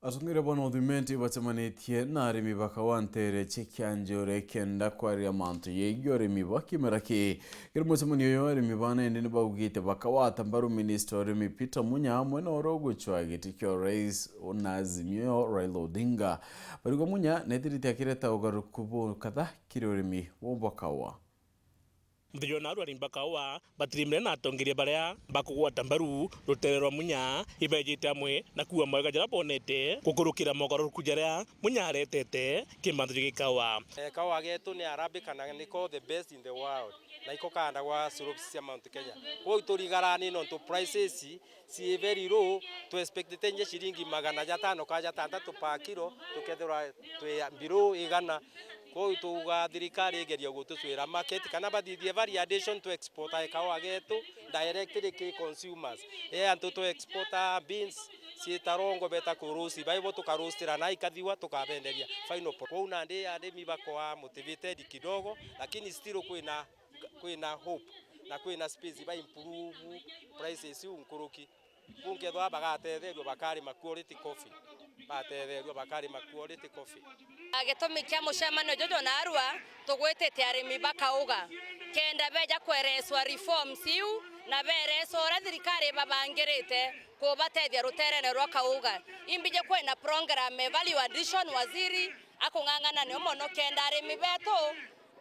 Atungira bono thimenti batemanitie na arimi bakawantere chikianjore kenda kwaria mantu yeigore mibakimeraki kirmutemani yo arimi bana endini bagugite bakawata mbaru minister arimi Peter Munya amwe no roguchwa gitikyo rais Azimio Raila Odinga barigo Munya netirite akireta ugarukubu kada kirorimi wobakawa Mthio na aru arimbakawa batirimire na atongeria baria bakugwata mbaru rutererwa Munya ibejite amwe na kuwa mwega jara bonete kukurukira mogaruku jaria Munya aretete kimantu gikawa kawa getu ni arabikana niko the best in the world na iko kanda gwa syrups cia Mount Kenya ko iturigarani no to prices si very low to expect tenje shilingi 500 kaja 6 pa kilo tukethura twe mbiro igana ko tuga thirikari igeria gutuswira market kana bathithie variation to export kawa getu directly to consumers antu to export beans ciitarongo beta kurusi baibo tukarustira na ikathiwa tukabenderia final kwa una ndimi bakwa motivated kidogo lakini still kwina hope na kwina space ba improve prices unkuruki kungethwa bagatetherio bakari ma quality coffee batetherio bakari ma quality coffee agitumi kia mucemano jojo na arua tugwitite arimi bakauga kenda beja kwereswa reforms iu na bereso ora thirikari babangirite kubatethia ruterene rwa kauga imbije kwina program value addition waziri akung'ang'ana ni mono kenda arimi beto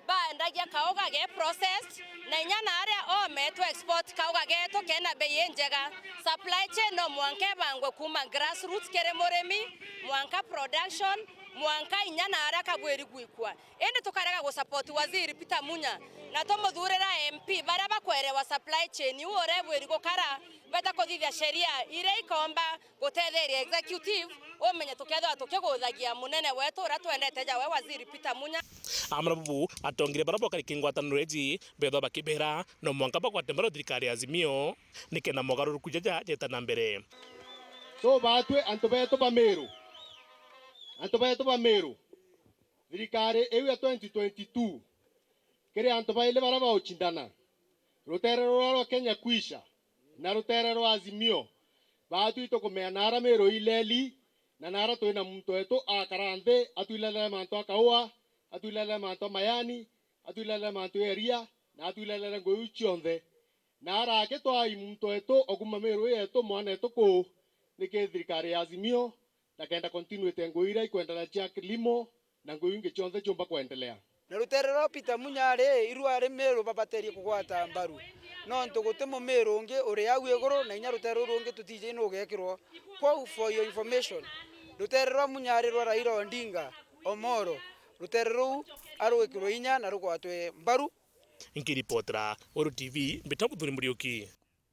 bandagia kauga ge processed na inyana aria ome to export kauga geto kena bei njega supply chain no mwanke bangwe kuma grassroots kere moremi mwanka production mwanka inyana aria kabweri gwikwa ende tukarega go support waziri Peter Munya na tomuthurira MP baria bakwerewa supply chain ure bweri gukara beta kuthithia sheria ire ikomba gutetheria executive omenye tukethwa tukiguthagia munene wetu ura twendete ja we waziri Peter Munya amrabu atongire barabo kari kingwataniro eji betho bakibera no mwanka bakwate mbaro thirikari Azimio nikena mogaruruku jaja jetana mbere so batwe antu beto bamero thirikari ewe ya 2022 kiri antu baile baraba uchindana ruterero rwa Kenya kwisha na ruterero Azimio batu itokomea nara mero ileli na nara toina muntu wetu akarande atuilele manto akaua atuilele manto mayani atuilele manto eria na atuilele ngoyu chionde nara aketwa muntu wetu oguma mero yetu mwana wetu ko nike thirikari Azimio na kenda continue tengoira ikwendela cha kilimo na ngoyu inge chionde chomba kuendelea na ruterero Peter Munya ri irua ri mero babaterie kugwata mbaru no ntugutemo mero ungi uri au iguru na inya ruterero rungi tutije no gekirwo for your information ruterero Munya ri rwa Raila Odinga Omoro ruterero arwikirwo inya na rugwatwe mbaru inkiripotera Oro TV mbitabuthuri Muriuki.